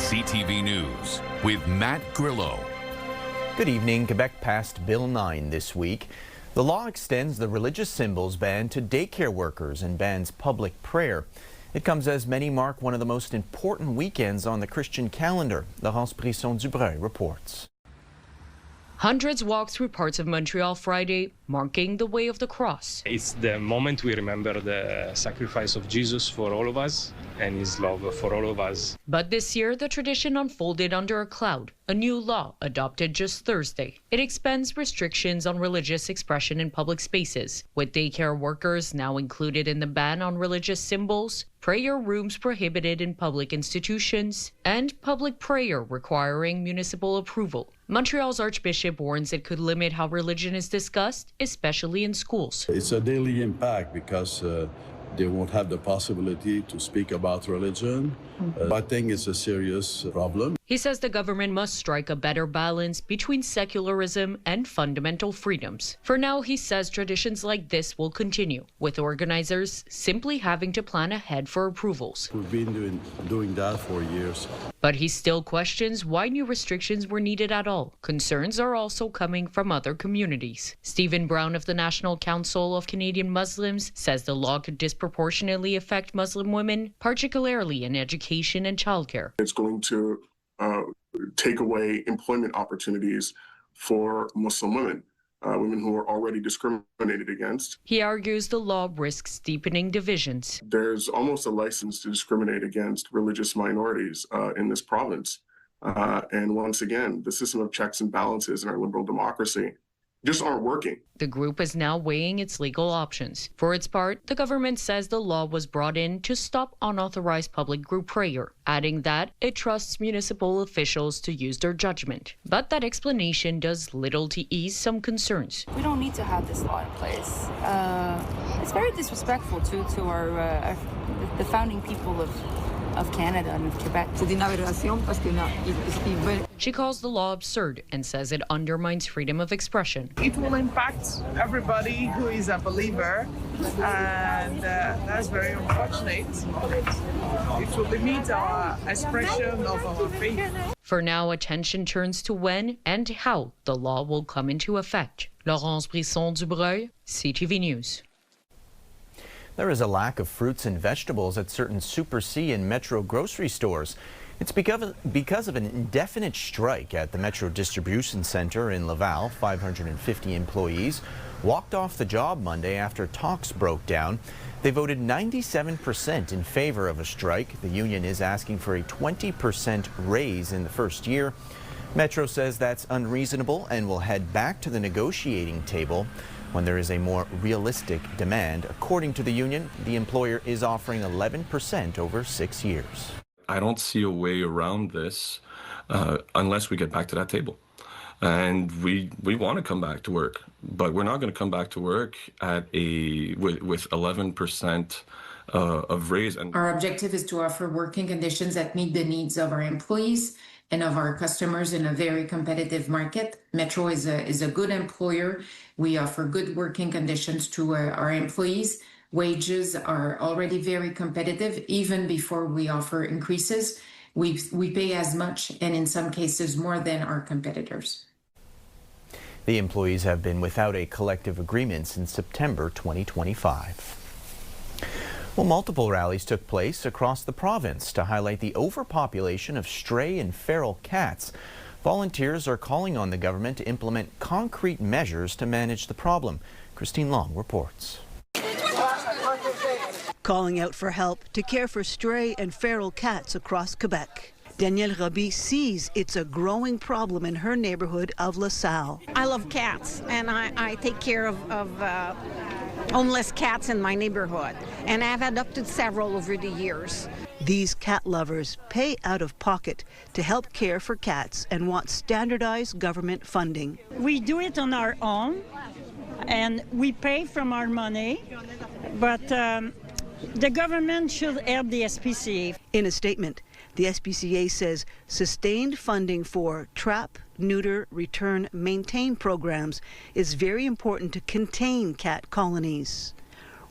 CTV News with Matt Grillo. Good evening. Quebec passed Bill 9 this week. The law extends the religious symbols ban to daycare workers and bans public prayer. It comes as many mark one of the most important weekends on the Christian calendar. Laurence Brisson-Dubreuil reports. Hundreds walked through parts of Montreal Friday, marking the way of the cross. It's the moment we remember the sacrifice of Jesus for all of us and his love for all of us. But this year, the tradition unfolded under a cloud, a new law adopted just Thursday. It expands restrictions on religious expression in public spaces, with daycare workers now included in the ban on religious symbols, prayer rooms prohibited in public institutions, and public prayer requiring municipal approval. Montreal's Archbishop warns it could limit how religion is discussed, especially in schools. It's a daily impact because they won't have the possibility to speak about religion. I think it's a serious problem. He says the government must strike a better balance between secularism and fundamental freedoms. For now, he says traditions like this will continue, with organizers simply having to plan ahead for approvals. We've been doing that for years. But he still questions why new restrictions were needed at all. Concerns are also coming from other communities. Stephen Brown of the National Council of Canadian Muslims says the law could disproportionately affect Muslim women, particularly in education and childcare. It's going to take away employment opportunities for Muslim women, women who are already discriminated against. He argues the law risks deepening divisions. There's almost a license to discriminate against religious minorities in this province. And once again, the system of checks and balances in our liberal democracy just aren't working. The group is now weighing its legal options. For its part, the government says the law was brought in to stop unauthorized public group prayer, adding that it trusts municipal officials to use their judgment. But that explanation does little to ease some concerns. We don't need to have this law in place. It's very disrespectful to our the founding people of Canada and of Quebec. She calls the law absurd and says it undermines freedom of expression. It will impact everybody who is a believer, and that's very unfortunate. It will limit our expression of our faith. For now, attention turns to when and how the law will come into effect. Laurence Brisson-Dubreuil, CTV News. There is a lack of fruits and vegetables at certain Super C and Metro grocery stores. It's because of an indefinite strike at the Metro Distribution Center in Laval. 550 employees walked off the job Monday after talks broke down. They voted 97% in favor of a strike. The union is asking for a 20% raise in the first year. Metro says that's unreasonable and will head back to the negotiating table when there is a more realistic demand. According to the union, the employer is offering 11% over 6 years. I don't see a way around this unless we get back to that table. And we want to come back to work, but we're not going to come back to work at with 11% of raise. And our objective is to offer working conditions that meet the needs of our employees and of our customers in a very competitive market. Metro is a good employer. We offer good working conditions to our employees. Wages are already very competitive, even before we offer increases. We pay as much, and in some cases more, than our competitors. The employees have been without a collective agreement since September 2025. Well, multiple rallies took place across the province to highlight the overpopulation of stray and feral cats. Volunteers are calling on the government to implement concrete measures to manage the problem. Christine Long reports. Calling out for help to care for stray and feral cats across Quebec. Danielle Roby sees it's a growing problem in her neighborhood of La Salle. I love cats, and I take care of homeless cats in my neighborhood, and I've adopted several over the years. These cat lovers pay out of pocket to help care for cats and want standardized government funding. We do it on our own, and we pay from our money, but the government should help the SPCA. In a statement, the SPCA says sustained funding for trap, neuter, return, maintain programs is very important to contain cat colonies.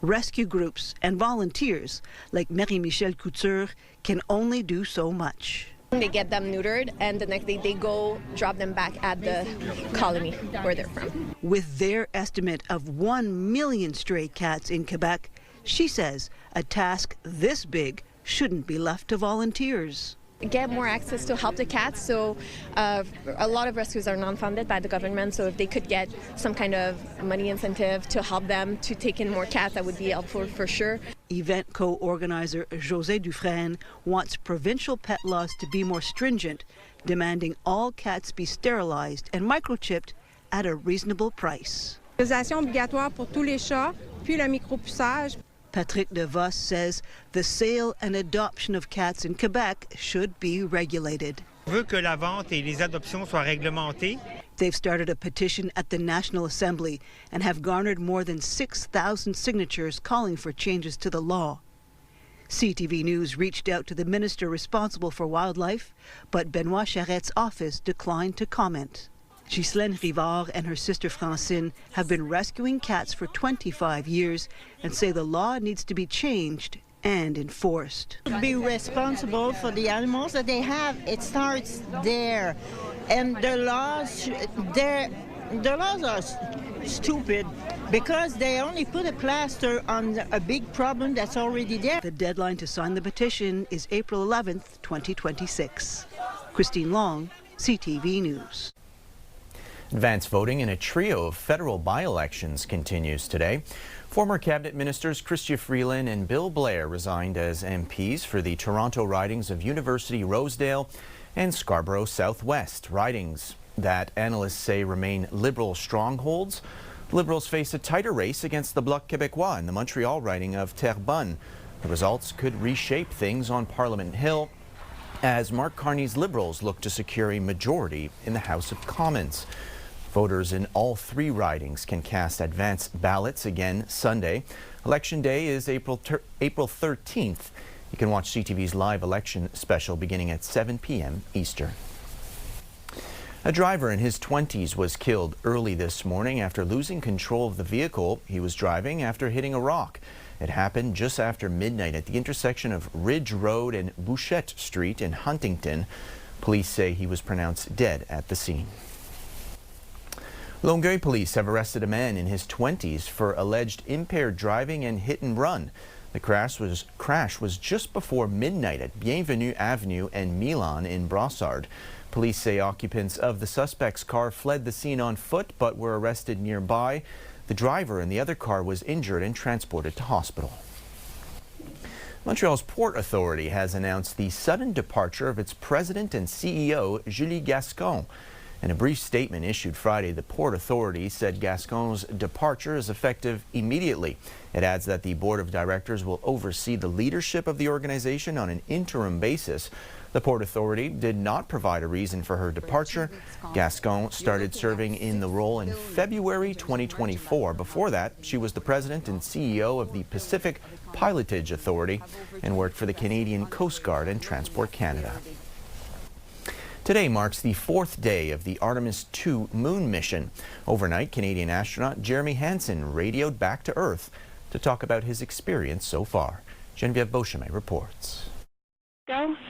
Rescue groups and volunteers like Marie-Michelle Couture can only do so much. They get them neutered, and the next day they go drop them back at the colony where they're from. With their estimate of 1 million stray cats in Quebec, she says a task this big shouldn't be left to volunteers. Get more access to help the cats. So a lot of rescues are non-funded by the government. So if they could get some kind of money incentive to help them to take in more cats, that would be helpful for sure. Event co-organizer José Dufresne wants provincial pet laws to be more stringent, demanding all cats be sterilized and microchipped at a reasonable price. Stérilisation obligatoire pour tous les chats, puis le micropuçage. Patrick DeVos says the sale and adoption of cats in Quebec should be regulated. On veut que la vente et les adoptions soient réglementées. They've started a petition at the National Assembly and have garnered more than 6,000 signatures calling for changes to the law. CTV News reached out to the minister responsible for wildlife, but Benoit Charrette's office declined to comment. Ghislaine Rivard and her sister Francine have been rescuing cats for 25 years and say the law needs to be changed and enforced. Be responsible for the animals that they have. It starts there. And the laws are stupid because they only put a plaster on a big problem that's already there. The deadline to sign the petition is April 11th, 2026. Christine Long, CTV News. Advance voting in a trio of federal by-elections continues today. Former cabinet ministers Chrystia Freeland and Bill Blair resigned as MPs for the Toronto ridings of University Rosedale and Scarborough Southwest, ridings that analysts say remain Liberal strongholds. Liberals face a tighter race against the Bloc Québécois in the Montreal riding of Terrebonne. The results could reshape things on Parliament Hill as Mark Carney's Liberals look to secure a majority in the House of Commons. Voters in all three ridings can cast advance ballots again Sunday. Election Day is April 13th. You can watch CTV's live election special beginning at 7 p.m. Eastern. A driver in his 20s was killed early this morning after losing control of the vehicle he was driving after hitting a rock. It happened just after midnight at the intersection of Ridge Road and Bouchette Street in Huntington. Police say he was pronounced dead at the scene. Longueuil police have arrested a man in his 20s for alleged impaired driving and hit and run. The crash was just before midnight at Bienvenue Avenue and Milan in Brossard. Police say occupants of the suspect's car fled the scene on foot but were arrested nearby. The driver in the other car was injured and transported to hospital. Montreal's Port Authority has announced the sudden departure of its president and CEO, Julie Gascon. In a brief statement issued Friday, the Port Authority said Gascon's departure is effective immediately. It adds that the board of directors will oversee the leadership of the organization on an interim basis. The Port Authority did not provide a reason for her departure. Gascon started serving in the role in February 2024. Before that, she was the president and CEO of the Pacific Pilotage Authority and worked for the Canadian Coast Guard and Transport Canada. Today marks the fourth day of the Artemis II moon mission. Overnight, Canadian astronaut Jeremy Hansen radioed back to Earth to talk about his experience so far. Geneviève Beauchemin reports.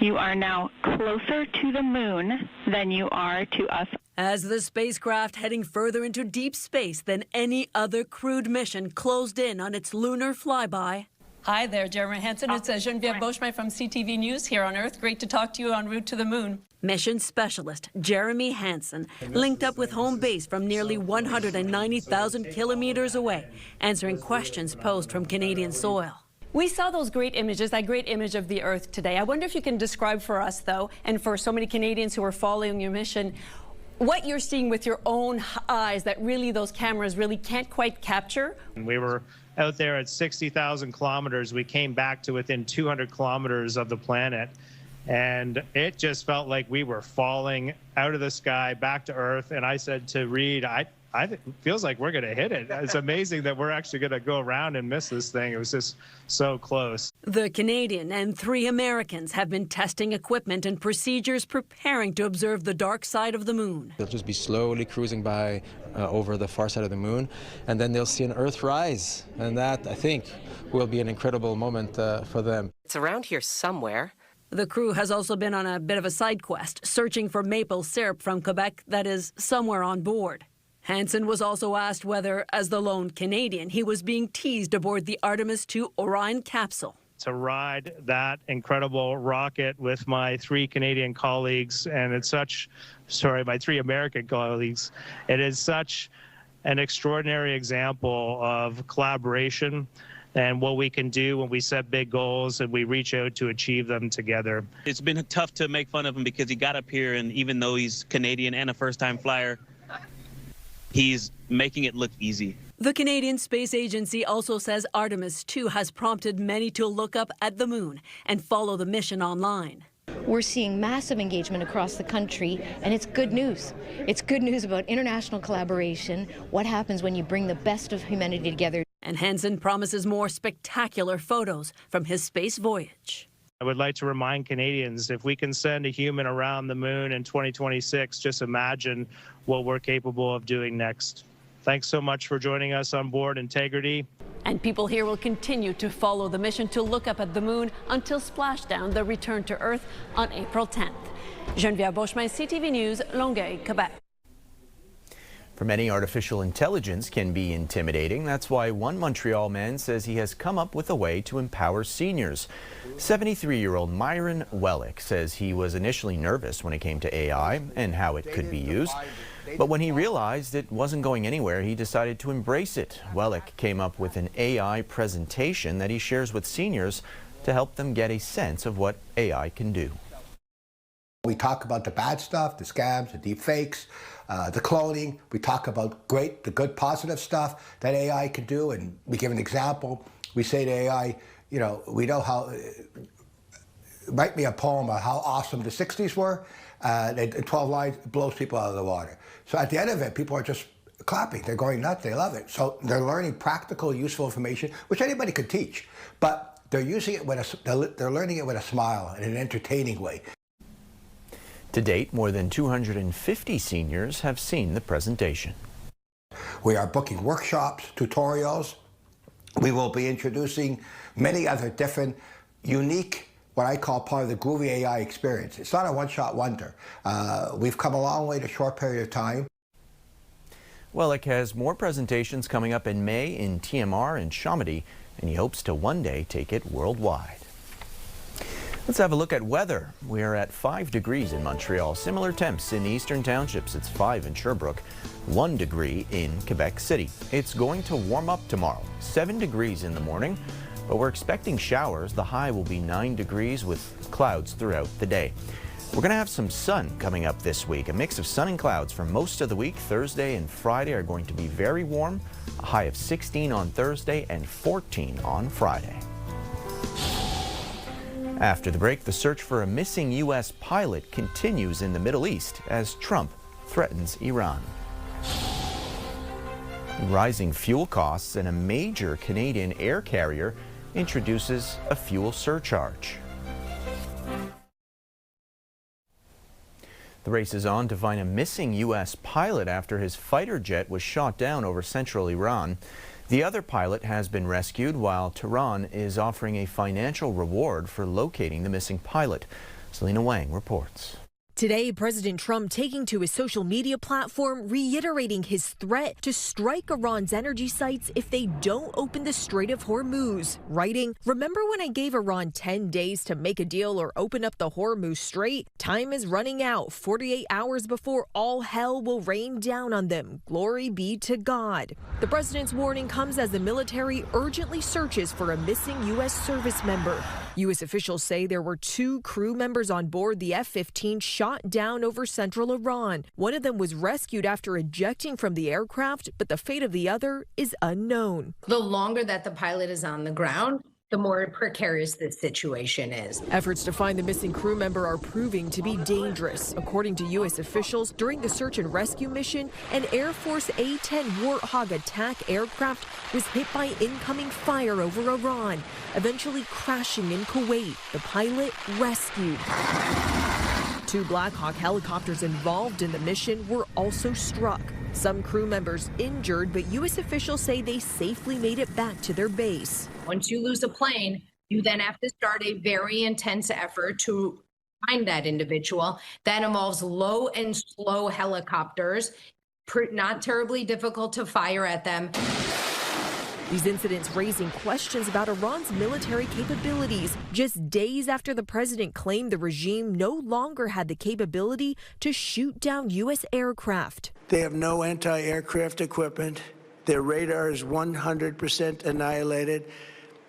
You are now closer to the moon than you are to us. As the spacecraft heading further into deep space than any other crewed mission closed in on its lunar flyby. Hi there, Jeremy Hansen. It's Geneviève Beauchemin from CTV News here on Earth. Great to talk to you en route to the moon. Mission specialist Jeremy Hansen linked up with home base from nearly 190,000 kilometers away, answering questions posed from Canadian soil. We saw those great images, that great image of the Earth today. I wonder if you can describe for us, though, and for so many Canadians who are following your mission, what you're seeing with your own eyes that really those cameras really can't quite capture. We were out there at 60,000 kilometers. We came back to within 200 kilometers of the planet. And it just felt like we were falling out of the sky back to Earth. And I said to Reed, it feels like we're going to hit it. It's amazing that we're actually going to go around and miss this thing. It was just so close. The Canadian and 3 Americans have been testing equipment and procedures preparing to observe the dark side of the moon. They'll just be slowly cruising by over the far side of the moon, and then they'll see an Earth rise. And that, I think, will be an incredible moment for them. It's around here somewhere. The crew has also been on a bit of a side quest, searching for maple syrup from Quebec that is somewhere on board. Hansen was also asked whether, as the lone Canadian, he was being teased aboard the Artemis II Orion capsule. To ride that incredible rocket with my 3 Canadian colleagues, and my 3 American colleagues, it is such an extraordinary example of collaboration and what we can do when we set big goals and we reach out to achieve them together. It's been tough to make fun of him because he got up here, and even though he's Canadian and a first-time flyer, he's making it look easy. The Canadian Space Agency also says Artemis II has prompted many to look up at the moon and follow the mission online. We're seeing massive engagement across the country, and it's good news. It's good news about international collaboration, what happens when you bring the best of humanity together. And Hansen promises more spectacular photos from his space voyage. I would like to remind Canadians, if we can send a human around the moon in 2026, just imagine what we're capable of doing next. Thanks so much for joining us on board Integrity. And people here will continue to follow the mission to look up at the moon until splashdown, the return to Earth on April 10th. Geneviève Beauchemin, CTV News, Longueuil, Quebec. For many, artificial intelligence can be intimidating. That's why one Montreal man says he has come up with a way to empower seniors. 73-year-old Myron Wellick says he was initially nervous when it came to AI and how it could be used. But when he realized it wasn't going anywhere, he decided to embrace it. Wellick came up with an AI presentation that he shares with seniors to help them get a sense of what AI can do. We talk about the bad stuff, the scams, the deep fakes, the cloning. We talk about the good, positive stuff that AI can do, and we give an example. We say to AI, we know how, write me a poem about how awesome the 60s were. In 12 lines, it blows people out of the water. So at the end of it, people are just clapping. They're going nuts. They love it. So they're learning practical, useful information, which anybody could teach. But they're using it they're learning it with a smile in an entertaining way. To date, more than 250 seniors have seen the presentation. We are booking workshops, tutorials. We will be introducing many other different, unique, what I call part of the groovy AI experience. It's not a one-shot wonder. We've come a long way in a short period of time. Wellick has more presentations coming up in May in TMR and Chamonix, and he hopes to one day take it worldwide. Let's have a look at weather. We are at 5 degrees in Montreal. Similar temps in the eastern townships. It's 5 in Sherbrooke, 1 degree in Quebec City. It's going to warm up tomorrow, 7 degrees in the morning, but we're expecting showers. The high will be 9 degrees with clouds throughout the day. We're going to have some sun coming up this week. A mix of sun and clouds for most of the week. Thursday and Friday are going to be very warm. A high of 16 on Thursday and 14 on Friday. After the break, the search for a missing U.S. pilot continues in the Middle East as Trump threatens Iran. Rising fuel costs and a major Canadian air carrier introduces a fuel surcharge. The race is on to find a missing U.S. pilot after his fighter jet was shot down over central Iran. The other pilot has been rescued, while Tehran is offering a financial reward for locating the missing pilot. Selena Wang reports. Today, President Trump taking to his social media platform, reiterating his threat to strike Iran's energy sites if they don't open the Strait of Hormuz, writing, "Remember when I gave Iran 10 days to make a deal or open up the Hormuz Strait? Time is running out, 48 hours before all hell will rain down on them. Glory be to God." The president's warning comes as the military urgently searches for a missing U.S. service member. U.S. officials say there were 2 crew members on board the F-15 shot down over central Iran. One of them was rescued after ejecting from the aircraft, but the fate of the other is unknown. The longer that the pilot is on the ground, the more precarious this situation is. Efforts to find the missing crew member are proving to be dangerous. According to U.S. officials, during the search and rescue mission, an Air Force A-10 Warthog attack aircraft was hit by incoming fire over Iran, eventually crashing in Kuwait. The pilot rescued. 2 Black Hawk helicopters involved in the mission were also struck. Some crew members injured, but U.S. officials say they safely made it back to their base. Once you lose a plane, You then have to start a very intense effort to find that individual. That involves low and slow helicopters, not terribly difficult to fire at them. These incidents raising questions about Iran's military capabilities just days after the president claimed the regime no longer had the capability to shoot down U.S. aircraft. They have no anti-aircraft equipment. Their radar is 100% annihilated.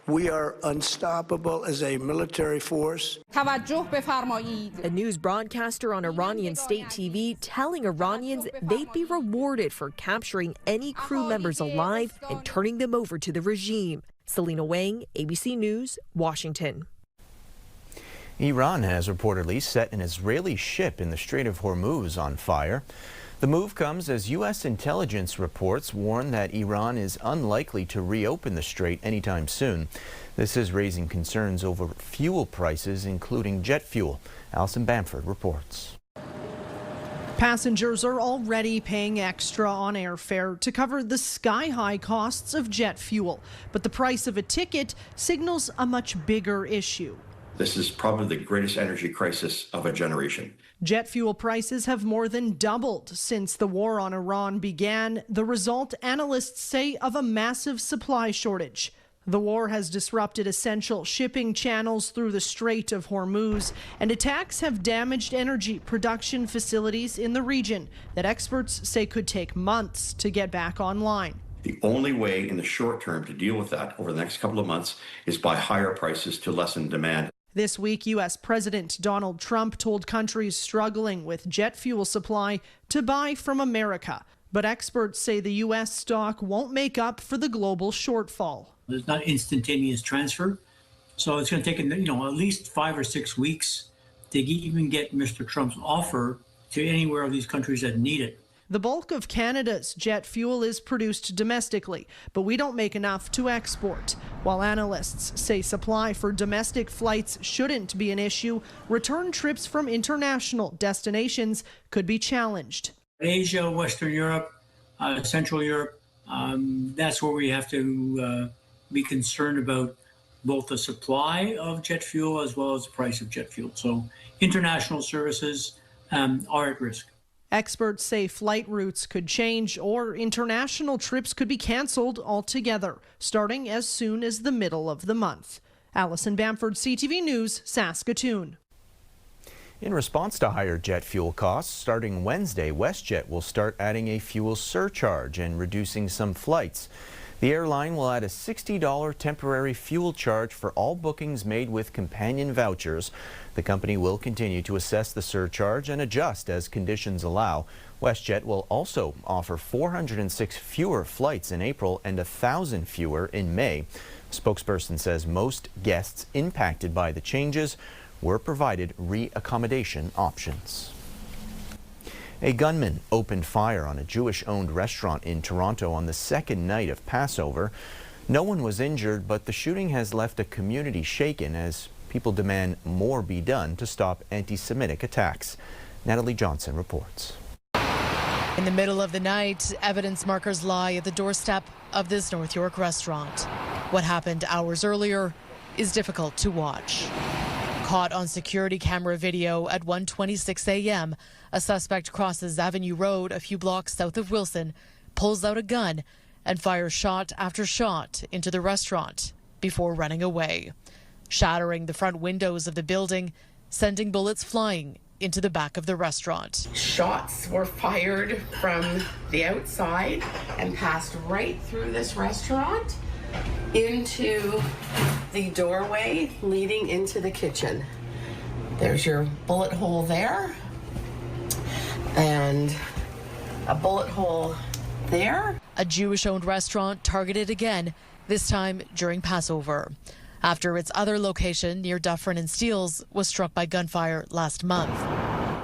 We are unstoppable as a military force. A news broadcaster on Iranian state TV telling Iranians they'd be rewarded for capturing any crew members alive and turning them over to the regime. Selena Wang, ABC News, Washington. Iran has reportedly set an Israeli ship in the Strait of Hormuz on fire. The move comes as U.S. intelligence reports warn that Iran is unlikely to reopen the strait anytime soon. This is raising concerns over fuel prices, including jet fuel. Alison Bamford reports. Passengers are already paying extra on airfare to cover the sky-high costs of jet fuel. But the price of a ticket signals a much bigger issue. This is probably the greatest energy crisis of a generation. Jet fuel prices have more than doubled since the war on Iran began, the result, analysts say, of a massive supply shortage. The war has disrupted essential shipping channels through the Strait of Hormuz, and attacks have damaged energy production facilities in the region that experts say could take months to get back online. The only way in the short term to deal with that over the next couple of months is by higher prices to lessen demand. This week, U.S. President Donald Trump told countries struggling with jet fuel supply to buy from America. But experts say the U.S. stock won't make up for the global shortfall. There's not instantaneous transfer, so it's going to take at least 5 or 6 weeks to even get Mr. Trump's offer to anywhere of these countries that need it. The bulk of Canada's jet fuel is produced domestically, but we don't make enough to export. While analysts say supply for domestic flights shouldn't be an issue, return trips from international destinations could be challenged. Asia, Western Europe, Central Europe, that's where we have to be concerned about both the supply of jet fuel as well as the price of jet fuel. So international services are at risk. Experts say flight routes could change or international trips could be canceled altogether, starting as soon as the middle of the month. Alison Bamford, CTV News, Saskatoon. In response to higher jet fuel costs, starting Wednesday, WestJet will start adding a fuel surcharge and reducing some flights. The airline will add a $60 temporary fuel charge for all bookings made with companion vouchers. The company will continue to assess the surcharge and adjust as conditions allow. WestJet will also offer 406 fewer flights in April and 1,000 fewer in May. A spokesperson says most guests impacted by the changes were provided re-accommodation options. A gunman opened fire on a Jewish-owned restaurant in Toronto on the second night of Passover. No one was injured, but the shooting has left a community shaken as people demand more be done to stop anti-Semitic attacks. Natalie Johnson reports. In the middle of the night, evidence markers lie at the doorstep of this North York restaurant. What happened hours earlier is difficult to watch. Caught on security camera video at 1:26 a.m., a suspect crosses Avenue Road a few blocks south of Wilson, pulls out a gun, and fires shot after shot into the restaurant before running away, shattering the front windows of the building, sending bullets flying into the back of the restaurant. Shots were fired from the outside and passed right through this restaurant into the doorway leading into the kitchen. There's your bullet hole there and a bullet hole there. A Jewish-owned restaurant targeted again, this time during Passover, after its other location near Dufferin and Steeles was struck by gunfire last month.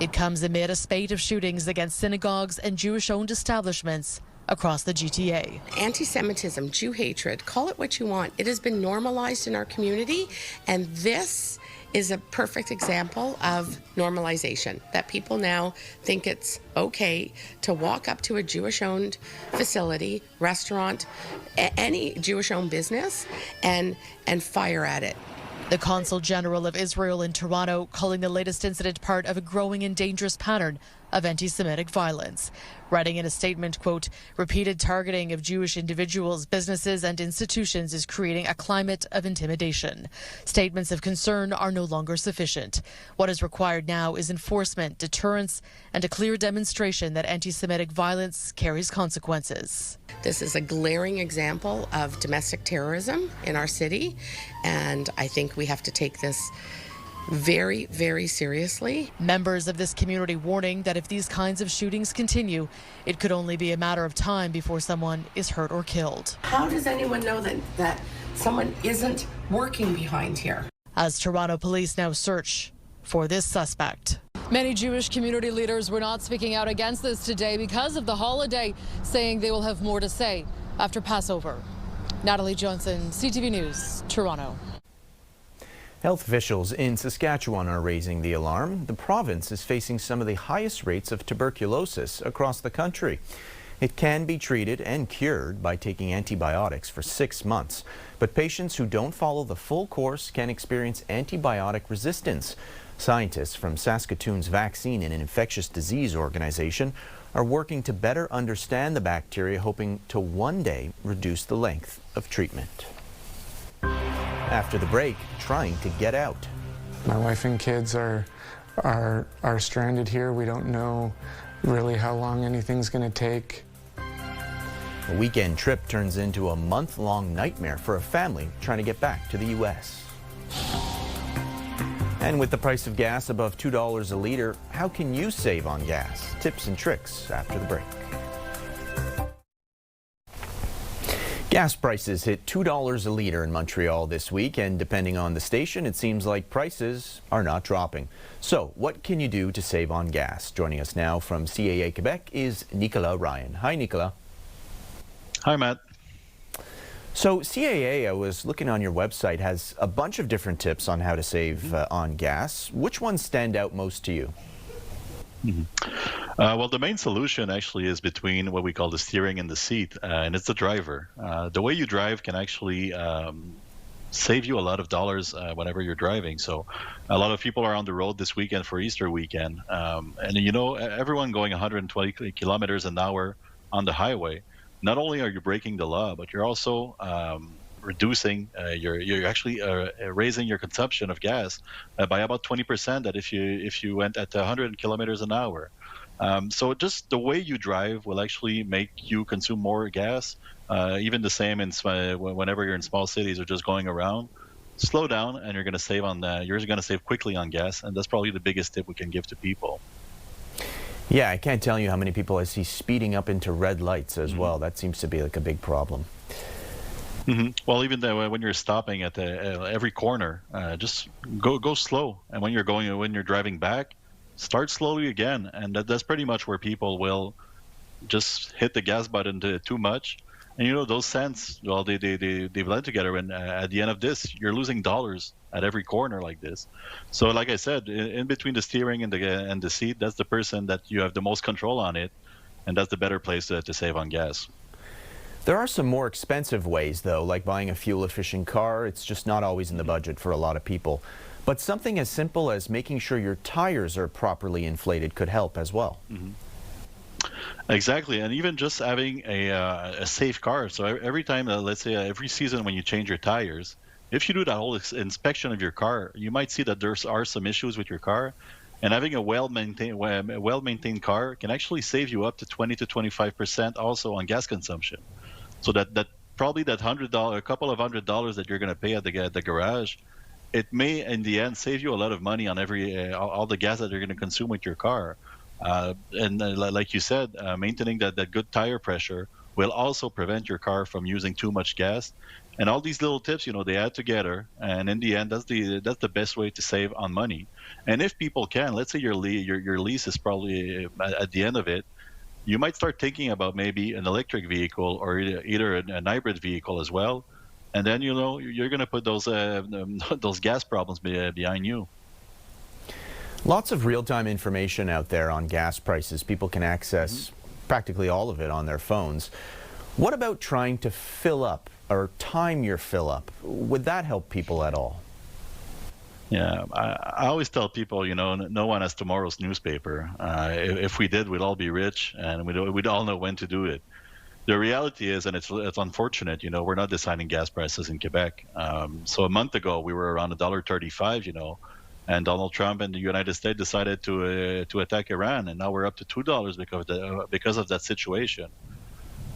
It comes amid a spate of shootings against synagogues and Jewish-owned establishments across the GTA. Anti-Semitism, Jew hatred, call it what you want. It has been normalized in our community, and this is a perfect example of normalization, that people now think it's okay to walk up to a Jewish-owned facility, restaurant, any Jewish-owned business, and fire at it. The Consul General of Israel in Toronto calling the latest incident part of a growing and dangerous pattern of anti-Semitic violence. Writing in a statement, quote, repeated targeting of Jewish individuals, businesses and institutions is creating a climate of intimidation. Statements of concern are no longer sufficient. What is required now is enforcement, deterrence, and a clear demonstration that anti-Semitic violence carries consequences. This is a glaring example of domestic terrorism in our city, and I think we have to take this very, very seriously. Members of this community warning that if these kinds of shootings continue, it could only be a matter of time before someone is hurt or killed. How does anyone know that someone isn't working behind here? As Toronto police now search for this suspect. Many Jewish community leaders were not speaking out against this today because of the holiday, saying they will have more to say after Passover. Natalie Johnson, CTV News, Toronto. Health officials in Saskatchewan are raising the alarm. The province is facing some of the highest rates of tuberculosis across the country. It can be treated and cured by taking antibiotics for 6 months, but patients who don't follow the full course can experience antibiotic resistance. Scientists from Saskatoon's Vaccine and Infectious Disease Organization are working to better understand the bacteria, hoping to one day reduce the length of treatment. After the break, trying to get out. My wife and kids are stranded here. We don't know really how long anything's going to take. A weekend trip turns into a month-long nightmare for a family trying to get back to the U.S. And with the price of gas above $2 a liter, how can you save on gas? Tips and tricks after the break. Gas prices hit $2 a liter in Montreal this week, and depending on the station, it seems like prices are not dropping. So what can you do to save on gas? Joining us now from CAA Quebec is Nicolas Ryan. Hi, Nicolas. Hi, Matt. So CAA, I was looking on your website, has a bunch of different tips on how to save on gas. Which ones stand out most to you? Well, the main solution actually is between what we call the steering and the seat, and it's the driver. The way you drive can actually save you a lot of dollars whenever you're driving. So a lot of people are on the road this weekend for Easter weekend. And you know, everyone going 120 kilometers an hour on the highway, not only are you breaking the law, but you're also reducing, you're actually raising your consumption of gas by about 20% that if you went at 100 kilometers an hour. So just the way you drive will actually make you consume more gas. Even the same in whenever you're in small cities or just going around. Slow down, and you're going to save on that. You're going to save quickly on gas, and that's probably the biggest tip we can give to people. Yeah, I can't tell you how many people I see speeding up into red lights as well. That seems to be like a big problem. Well, even when you're stopping at every corner, just go slow. And when you're driving back, start slowly again. And that's pretty much where people will just hit the gas button too much. And you know, those cents, well, they blend together. And at the end of this, you're losing dollars at every corner like this. So like I said, in between the steering and the seat, that's the person that you have the most control on it. And that's the better place to save on gas. There are some more expensive ways, though, like buying a fuel-efficient car. It's just not always in the budget for a lot of people. But something as simple as making sure your tires are properly inflated could help as well. Exactly, and even just having a safe car. So every time, let's say every season when you change your tires, if you do that whole inspection of your car, you might see that there are some issues with your car. And having a well-maintained car can actually save you up to 20 to 25% also on gas consumption. So that probably that $100, a couple of $100 that you're going to pay at the garage, it may in the end save you a lot of money on all the gas that you're going to consume with your car. And like you said, maintaining that good tire pressure will also prevent your car from using too much gas. And all these little tips, you know, they add together, and in the end, that's the best way to save on money. And if people can, let's say your lease is probably at the end of it, you might start thinking about maybe an electric vehicle or either an hybrid vehicle as well. And then, you know, you're going to put those gas problems behind you. Lots of real-time information out there on gas prices. People can access practically all of it on their phones. What about trying to fill up or time your fill up? Would that help people at all? Yeah, I always tell people, no one has tomorrow's newspaper. If we did, we'd all be rich, and we'd all know when to do it. The reality is, and it's unfortunate, we're not deciding gas prices in Quebec. So a month ago, we were around $1.35, and Donald Trump and the United States decided to attack Iran, and now we're up to $2 because of that situation.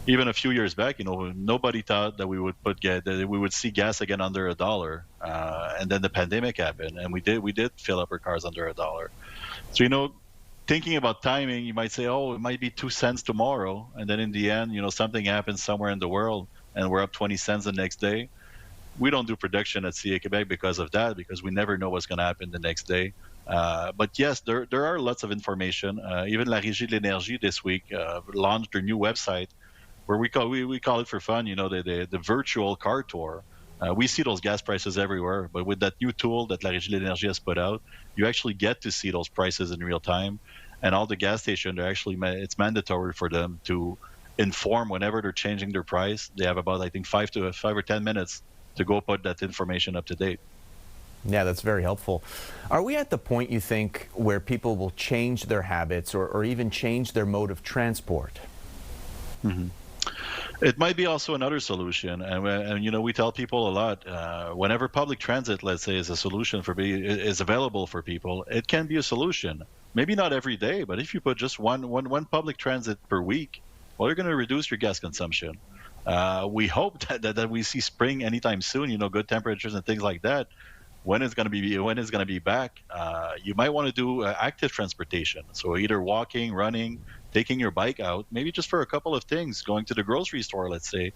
Even a few years back, nobody thought that we would see gas again under $1, and then the pandemic happened, and we did fill up our cars under $1. So thinking about timing, you might say, oh, it might be 2 cents tomorrow, and then in the end, something happens somewhere in the world, and we're up 20 cents the next day. We don't do production at CA Quebec because of that, because we never know what's going to happen the next day. But yes, there are lots of information. Even La Régie de l'Énergie this week launched their new website, where we call it for fun, the virtual car tour. We see those gas prices everywhere, but with that new tool that La Régie de l'Énergie has put out, you actually get to see those prices in real time. And all the gas stations, it's mandatory for them to inform whenever they're changing their price. They have about, I think, 5 or 10 minutes to go put that information up to date. Yeah, that's very helpful. Are we at the point, you think, where people will change their habits or even change their mode of transport? Mm-hmm. It might be also another solution, and we tell people a lot. Whenever public transit, let's say, is available for people, it can be a solution. Maybe not every day, but if you put just one public transit per week, well, you're going to reduce your gas consumption. We hope that we see spring anytime soon. Good temperatures and things like that. When it's going to be back, you might want to do active transportation. So either walking, running, taking your bike out, maybe just for a couple of things, going to the grocery store, let's say,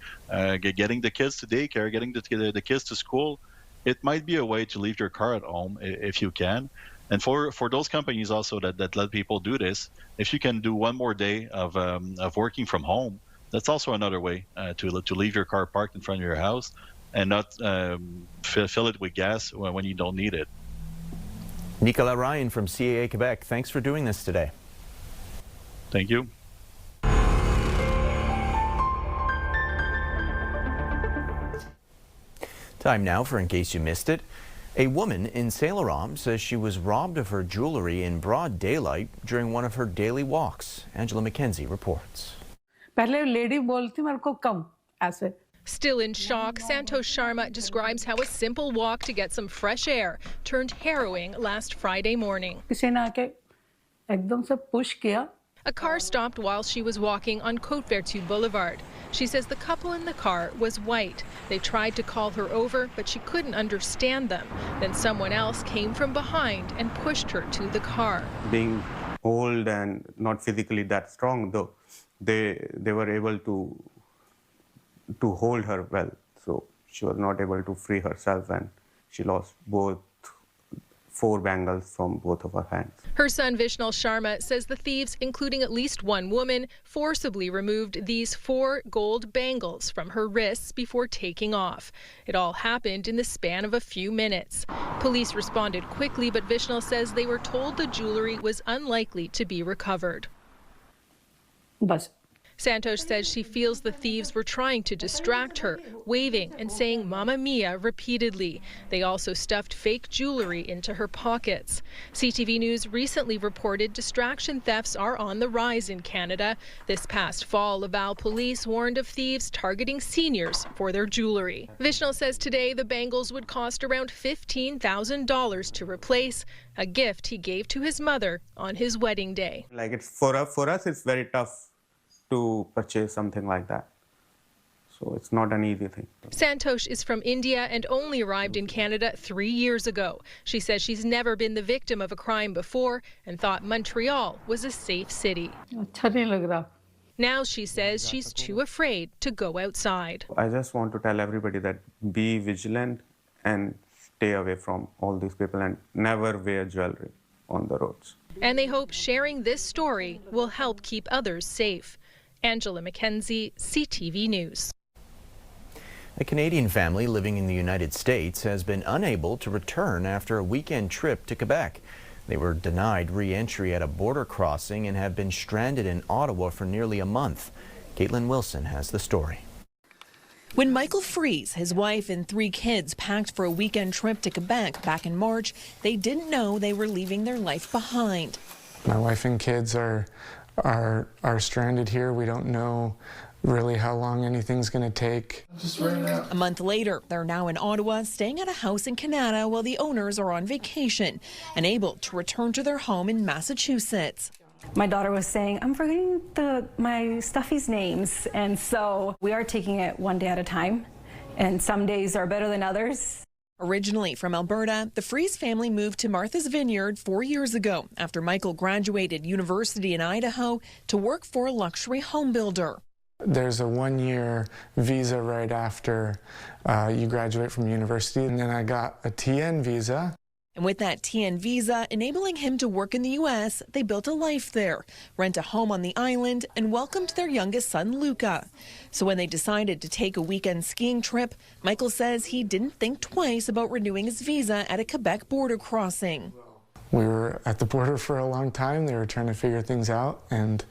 getting the kids to daycare, getting the kids to school. It might be a way to leave your car at home if you can. And for those companies also that let people do this, if you can do one more day of working from home, that's also another way to leave your car parked in front of your house and not fill it with gas when you don't need it. Nicolas Ryan from CAA Quebec, thanks for doing this today. Thank you. Time now for In Case You Missed It. A woman in Saint Laurent says she was robbed of her jewelry in broad daylight during one of her daily walks. Angela McKenzie reports. Still in shock, Santosh Sharma describes how a simple walk to get some fresh air turned harrowing last Friday morning. A car stopped while she was walking on Côte Vertu Boulevard. She says the couple in the car was white. They tried to call her over, but she couldn't understand them. Then someone else came from behind and pushed her to the car. Being old and not physically that strong, though, they were able to hold her well. So she was not able to free herself, and she lost 4 bangles from both of her hands. Her son Vishnal Sharma says the thieves, including at least one woman, forcibly removed these 4 gold bangles from her wrists before taking off. It all happened in the span of a few minutes. Police responded quickly, but Vishnal says they were told the jewelry was unlikely to be recovered. Santosh says she feels the thieves were trying to distract her, waving and saying "Mamma Mia" repeatedly. They also stuffed fake jewelry into her pockets. CTV News recently reported distraction thefts are on the rise in Canada. This past fall, Laval police warned of thieves targeting seniors for their jewelry. Vishnal says today the bangles would cost around $15,000 to replace, a gift he gave to his mother on his wedding day. For us, it's very tough to purchase something like that. So it's not an easy thing. Santosh is from India and only arrived in Canada 3 years ago. She says she's never been the victim of a crime before and thought Montreal was a safe city. Now she says she's too afraid to go outside. I just want to tell everybody that be vigilant and stay away from all these people and never wear jewelry on the roads. And they hope sharing this story will help keep others safe. Angela McKenzie, CTV News. A Canadian family living in the United States has been unable to return after a weekend trip to Quebec. They were denied re-entry at a border crossing and have been stranded in Ottawa for nearly a month. Caitlin Wilson has the story. When Michael Freeze, his wife and 3 kids packed for a weekend trip to Quebec back in March, they didn't know they were leaving their life behind. My wife and kids are stranded here. We don't know really how long anything's going to take. A month later, they're now in Ottawa, staying at a house in Canada while the owners are on vacation, unable to return to their home in Massachusetts. My daughter was saying, I'm forgetting my stuffies' names, and so we are taking it one day at a time, and some days are better than others. Originally from Alberta, the Freeze family moved to Martha's Vineyard 4 years ago after Michael graduated university in Idaho to work for a luxury home builder. There's a 1-year visa right after you graduate from university, and then I got a TN visa. And with that TN visa enabling him to work in the U.S., they built a life there, rent a home on the island, and welcomed their youngest son, Luca. So when they decided to take a weekend skiing trip, Michael says he didn't think twice about renewing his visa at a Quebec border crossing. We were at the border for a long time. They were trying to figure things out, and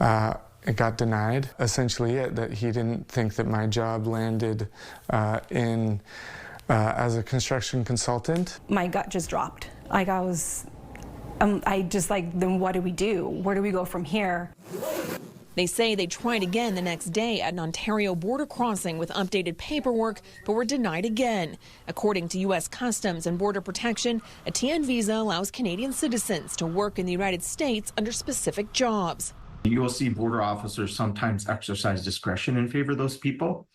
it got denied. Essentially that he didn't think that my job landed as a construction consultant. My gut just dropped. Like I just like, then what do we do? Where do we go from here? They say they tried again the next day at an Ontario border crossing with updated paperwork, but were denied again. According to U.S. Customs and Border Protection, a TN visa allows Canadian citizens to work in the United States under specific jobs. You will see border officers sometimes exercise discretion in favor of those people.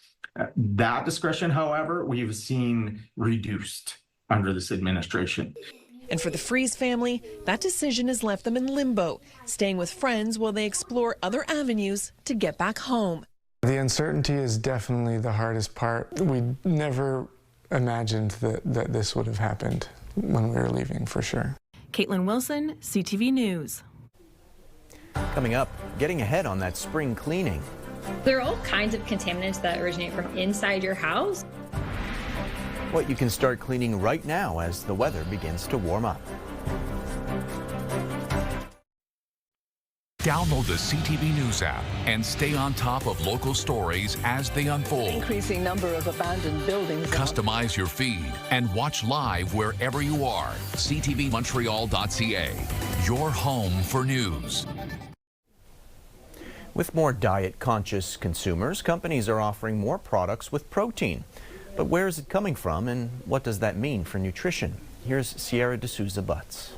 That discretion, however, we've seen reduced under this administration. And for the Freeze family, that decision has left them in limbo, staying with friends while they explore other avenues to get back home. The uncertainty is definitely the hardest part. We never imagined that this would have happened when we were leaving, for sure. Caitlin Wilson, CTV News. Coming up, getting ahead on that spring cleaning. There are all kinds of contaminants that originate from inside your house. What you can start cleaning right now as the weather begins to warm up. Download the CTV News app and stay on top of local stories as they unfold. Increasing number of abandoned buildings. Customize your feed and watch live wherever you are. CTVMontreal.ca, your home for news. With more diet-conscious consumers, companies are offering more products with protein. But where is it coming from, and what does that mean for nutrition? Here's Sierra D'Souza Butts.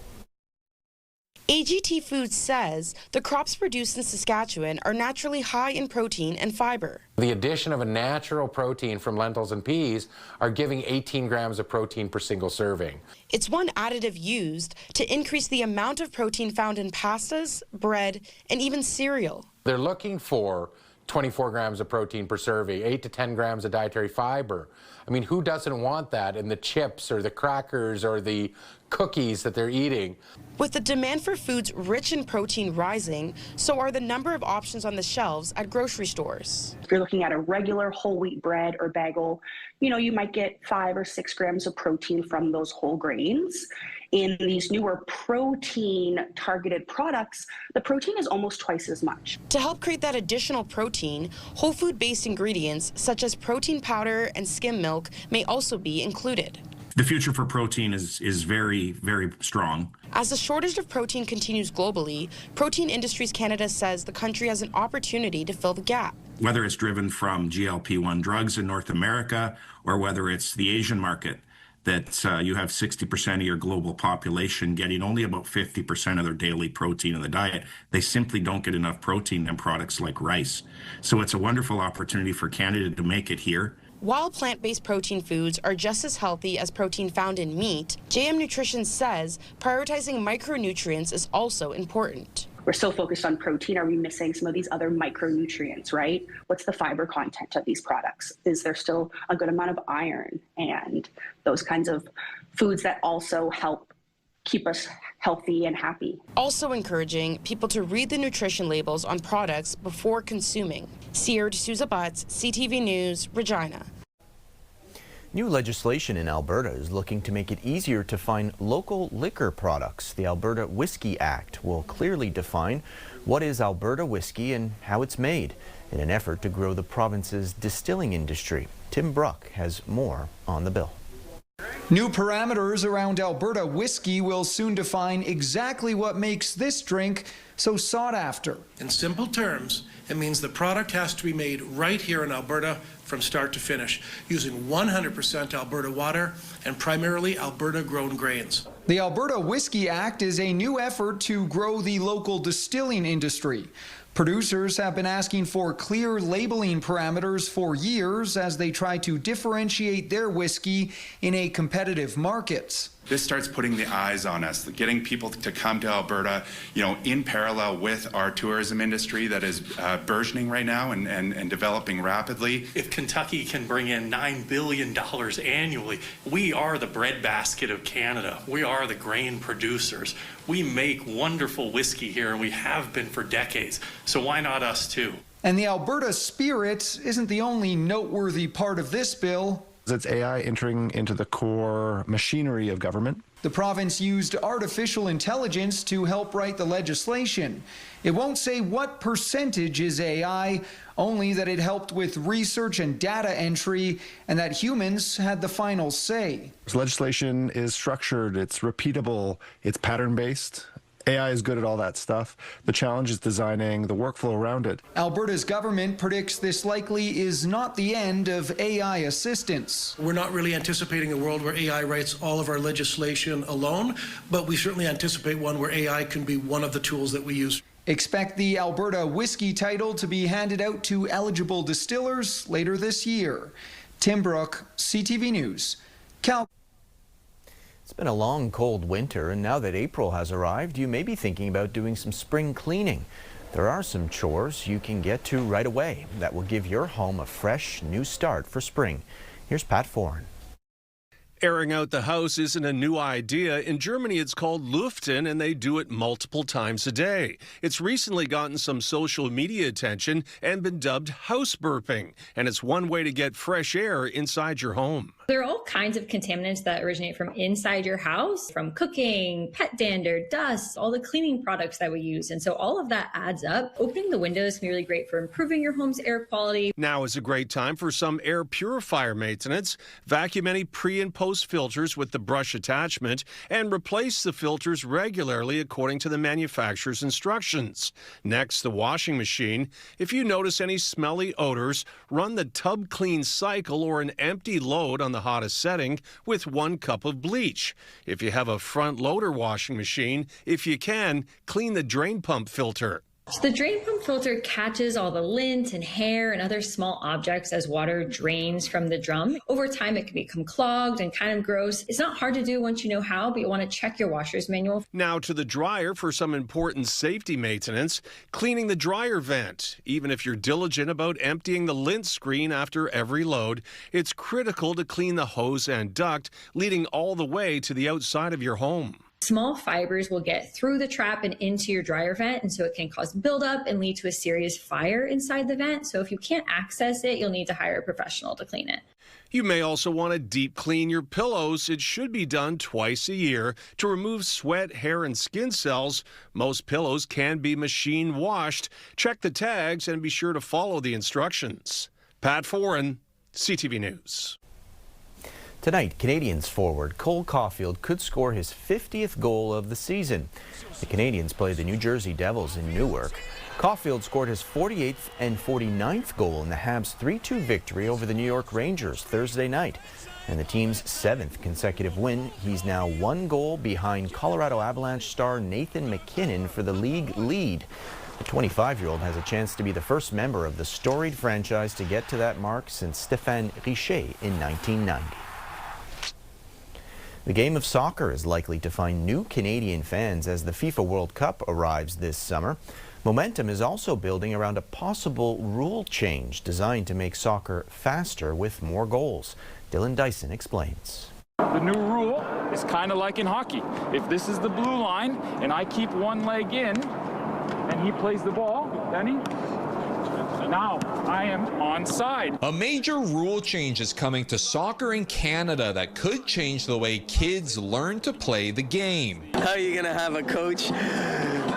AGT Foods says the crops produced in Saskatchewan are naturally high in protein and fiber. The addition of a natural protein from lentils and peas are giving 18 grams of protein per single serving. It's one additive used to increase the amount of protein found in pastas, bread, and even cereal. They're looking for 24 grams of protein per serving, 8 to 10 grams of dietary fiber. I mean, who doesn't want that in the chips or the crackers or the cookies that they're eating? With the demand for foods rich in protein rising, so are the number of options on the shelves at grocery stores. If you're looking at a regular whole wheat bread or bagel, you might get 5 or 6 grams of protein from those whole grains. In these newer protein-targeted products, the protein is almost twice as much. To help create that additional protein, whole food-based ingredients such as protein powder and skim milk may also be included. The future for protein is very, very strong. As the shortage of protein continues globally, Protein Industries Canada says the country has an opportunity to fill the gap. Whether it's driven from GLP-1 drugs in North America or whether it's the Asian market, that you have 60% of your global population getting only about 50% of their daily protein in the diet. They simply don't get enough protein in products like rice. So it's a wonderful opportunity for Canada to make it here. While plant-based protein foods are just as healthy as protein found in meat, JM Nutrition says prioritizing micronutrients is also important. We're so focused on protein. Are we missing some of these other micronutrients, right? What's the fiber content of these products? Is there still a good amount of iron and those kinds of foods that also help keep us healthy and happy? Also encouraging people to read the nutrition labels on products before consuming. Sierra D'Souza Butts, CTV News, Regina. New legislation in Alberta is looking to make it easier to find local liquor products. The Alberta Whiskey Act will clearly define what is Alberta whiskey and how it's made in an effort to grow the province's distilling industry. Tim Bruck has more on the bill. New parameters around Alberta whiskey will soon define exactly what makes this drink so sought after. In simple terms, it means the product has to be made right here in Alberta from start to finish, using 100% Alberta water and primarily Alberta-grown grains. The Alberta Whiskey Act is a new effort to grow the local distilling industry. Producers have been asking for clear labeling parameters for years as they try to differentiate their whiskey in a competitive market. This starts putting the eyes on us, getting people to come to Alberta, in parallel with our tourism industry that is burgeoning right now and developing rapidly. If Kentucky can bring in $9 billion annually, we are the breadbasket of Canada. We are the grain producers. We make wonderful whiskey here, and we have been for decades. So why not us too? And the Alberta spirit isn't the only noteworthy part of this bill. It's AI entering into the core machinery of government. The province used artificial intelligence to help write the legislation. It won't say what percentage is AI, only that it helped with research and data entry, and that humans had the final say. This legislation is structured, it's repeatable, it's pattern-based. AI is good at all that stuff. The challenge is designing the workflow around it. Alberta's government predicts this likely is not the end of AI assistance. We're not really anticipating a world where AI writes all of our legislation alone, but we certainly anticipate one where AI can be one of the tools that we use. Expect the Alberta whiskey title to be handed out to eligible distillers later this year. Tim Bruck, CTV News, Cal. It's been a long, cold winter, and now that April has arrived, you may be thinking about doing some spring cleaning. There are some chores you can get to right away that will give your home a fresh, new start for spring. Here's Pat Foran. Airing out the house isn't a new idea. In Germany, it's called Lüften, and they do it multiple times a day. It's recently gotten some social media attention and been dubbed house burping, and it's one way to get fresh air inside your home. There are all kinds of contaminants that originate from inside your house, from cooking, pet dander, dust, all the cleaning products that we use. And so all of that adds up. Opening the windows can be really great for improving your home's air quality. Now is a great time for some air purifier maintenance. Vacuum any pre- and post filters with the brush attachment and replace the filters regularly according to the manufacturer's instructions. Next, the washing machine. If you notice any smelly odors, run the tub clean cycle or an empty load on the hottest setting with 1 cup of bleach. If you have a front loader washing machine, if you can, clean the drain pump filter. So the drain pump filter catches all the lint and hair and other small objects as water drains from the drum. Over time, it can become clogged and kind of gross. It's not hard to do once you know how, but you want to check your washer's manual. Now to the dryer for some important safety maintenance. Cleaning the dryer vent. Even if you're diligent about emptying the lint screen after every load, it's critical to clean the hose and duct leading all the way to the outside of your home. Small fibers will get through the trap and into your dryer vent, and so it can cause buildup and lead to a serious fire inside the vent. So if you can't access it, you'll need to hire a professional to clean it. You may also want to deep clean your pillows. It should be done twice a year to remove sweat, hair, and skin cells. Most pillows can be machine washed. Check the tags and be sure to follow the instructions. Pat Foran, CTV News. Tonight, Canadians forward Cole Caulfield could score his 50th goal of the season. The Canadians play the New Jersey Devils in Newark. Caulfield scored his 48th and 49th goal in the Habs' 3-2 victory over the New York Rangers Thursday night. And the team's 7th consecutive win. He's now 1 goal behind Colorado Avalanche star Nathan MacKinnon for the league lead. The 25-year-old has a chance to be the first member of the storied franchise to get to that mark since Stéphane Richer in 1990. The game of soccer is likely to find new Canadian fans as the FIFA World Cup arrives this summer. Momentum is also building around a possible rule change designed to make soccer faster with more goals. Dylan Dyson explains. The new rule is kind of like in hockey. If this is the blue line and I keep one leg in and he plays the ball, Danny, Now I am onside. A major rule change is coming to soccer in Canada that could change the way kids learn to play the game. How are you going to have a coach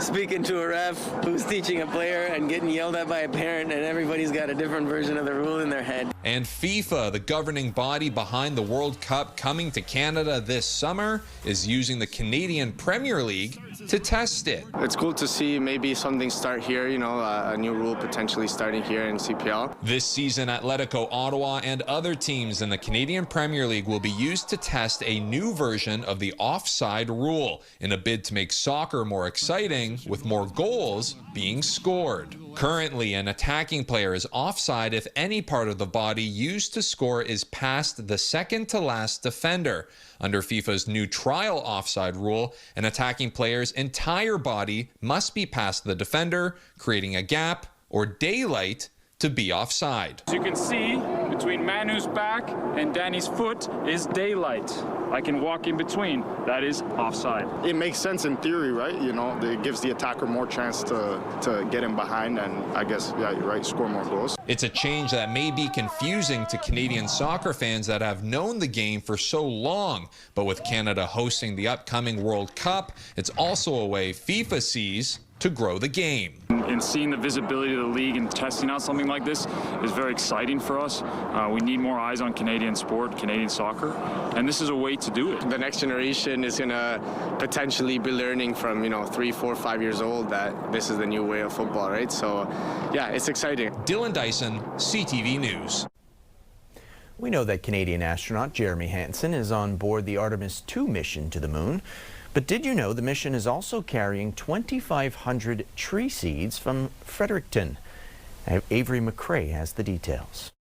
speaking to a ref who's teaching a player and getting yelled at by a parent, and everybody's got a different version of the rule in their head? And FIFA, the governing body behind the World Cup coming to Canada this summer, is using the Canadian Premier League to test it. It's cool to see maybe something start here, you know, a new rule potentially starting here in CPL. This season, Atletico Ottawa and other teams in the Canadian Premier League will be used to test a new version of the offside rule in a bid to make soccer more exciting, with more goals being scored. Currently, an attacking player is offside if any part of the body used to score is past the second to last defender. Under FIFA's new trial offside rule, an attacking player's entire body must be past the defender, creating a gap or daylight to be offside. As you can see, between Manu's back and Danny's foot is daylight. I can walk in between. That is offside. It makes sense in theory, right? You know, it gives the attacker more chance to get in behind and I guess, yeah, you're right, score more goals. It's a change that may be confusing to Canadian soccer fans that have known the game for so long. But with Canada hosting the upcoming World Cup, it's also a way FIFA sees to grow the game. And seeing the visibility of the league and testing out something like this is very exciting for us. We need more eyes on Canadian sport, Canadian soccer, and this is a way to do it. The next generation is going to potentially be learning from, 3, 4, 5 years old that this is the new way of football, right? So, yeah, it's exciting. Dylan Dyson, CTV News. We know that Canadian astronaut Jeremy Hansen is on board the Artemis II mission to the moon. But did you know the mission is also carrying 2,500 tree seeds from Fredericton? Avery McCrae has the details.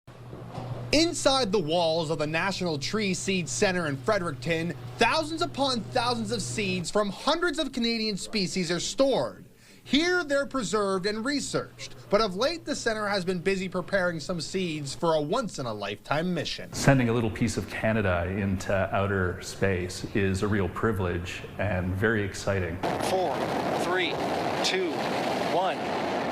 Inside the walls of the National Tree Seed Center in Fredericton, thousands upon thousands of seeds from hundreds of Canadian species are stored. Here they're preserved and researched, but of late the center has been busy preparing some seeds for a once-in-a-lifetime mission. Sending a little piece of Canada into outer space is a real privilege and very exciting. 4, 3, 2, 1.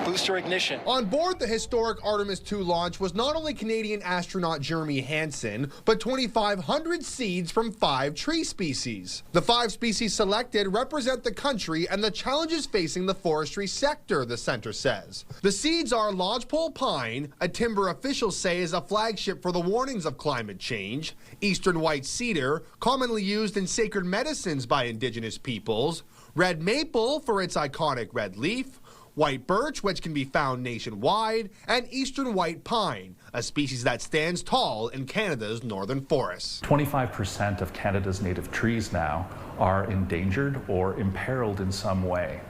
Booster ignition. On board the historic Artemis II launch was not only Canadian astronaut Jeremy Hansen, but 2,500 seeds from 5 tree species. The 5 species selected represent the country and the challenges facing the forestry sector, the center says. The seeds are lodgepole pine, a timber officials say is a flagship for the warnings of climate change, eastern white cedar, commonly used in sacred medicines by Indigenous peoples, red maple for its iconic red leaf, white birch, which can be found nationwide, and eastern white pine, a species that stands tall in Canada's northern forests. 25% of Canada's native trees now are endangered or imperiled in some way.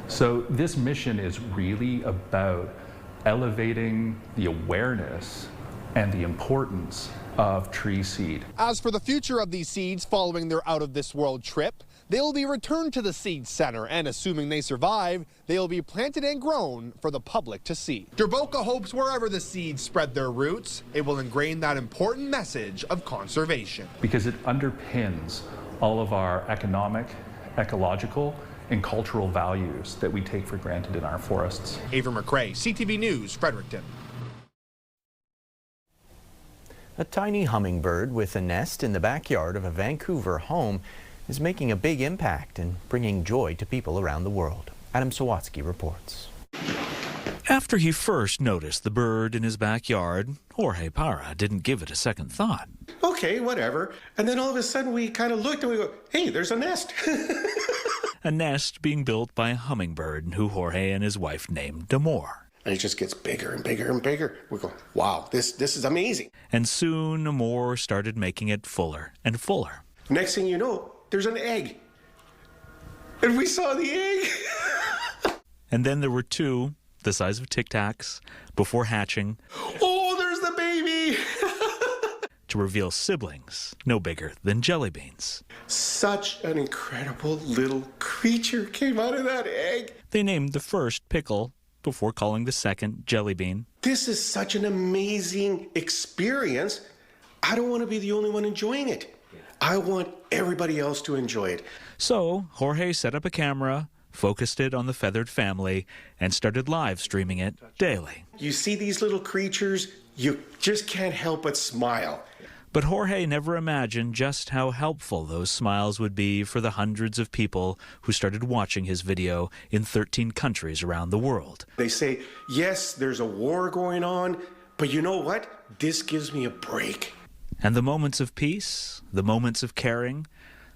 So this mission is really about elevating the awareness and the importance of tree seed. As for the future of these seeds following their out-of-this-world trip, they will be returned to the Seed Center, and assuming they survive, they will be planted and grown for the public to see. Derboca hopes wherever the seeds spread their roots, it will ingrain that important message of conservation. Because it underpins all of our economic, ecological, and cultural values that we take for granted in our forests. Avery McCrae, CTV News, Fredericton. A tiny hummingbird with a nest in the backyard of a Vancouver home is making a big impact and bringing joy to people around the world. Adam Sawatsky reports. After he first noticed the bird in his backyard, Jorge Parra didn't give it a second thought. Okay, whatever. And then all of a sudden we kind of looked and we go, hey, there's a nest. A nest being built by a hummingbird who Jorge and his wife named Damore. And it just gets bigger and bigger and bigger. We go, wow, this is amazing. And soon Damore started making it fuller and fuller. Next thing you know, there's an egg. And we saw the egg. And then there were 2, the size of Tic Tacs, before hatching. Oh, there's the baby. To reveal siblings no bigger than jelly beans. Such an incredible little creature came out of that egg. They named the first Pickle before calling the second Jelly Bean. This is such an amazing experience. I don't want to be the only one enjoying it. I want everybody else to enjoy it. So Jorge set up a camera, focused it on the feathered family, and started live streaming it daily. You see these little creatures, you just can't help but smile. But Jorge never imagined just how helpful those smiles would be for the hundreds of people who started watching his video in 13 countries around the world. They say, yes, there's a war going on, but you know what? This gives me a break. And the moments of peace, the moments of caring,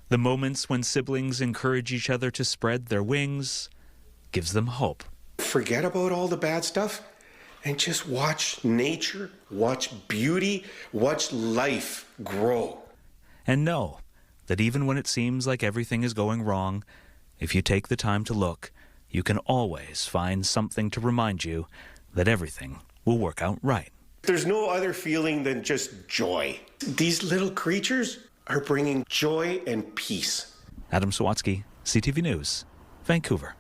the moments when siblings encourage each other to spread their wings, gives them hope. Forget about all the bad stuff and just watch nature, watch beauty, watch life grow. And know that even when it seems like everything is going wrong, if you take the time to look, you can always find something to remind you that everything will work out right. There's no other feeling than just joy. These little creatures are bringing joy and peace. Adam Sawatsky, CTV News, Vancouver.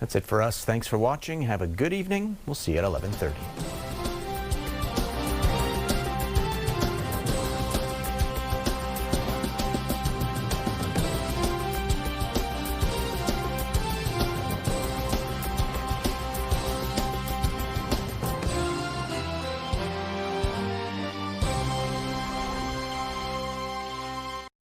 That's it for us. Thanks for watching. Have a good evening. We'll see you at 11:30.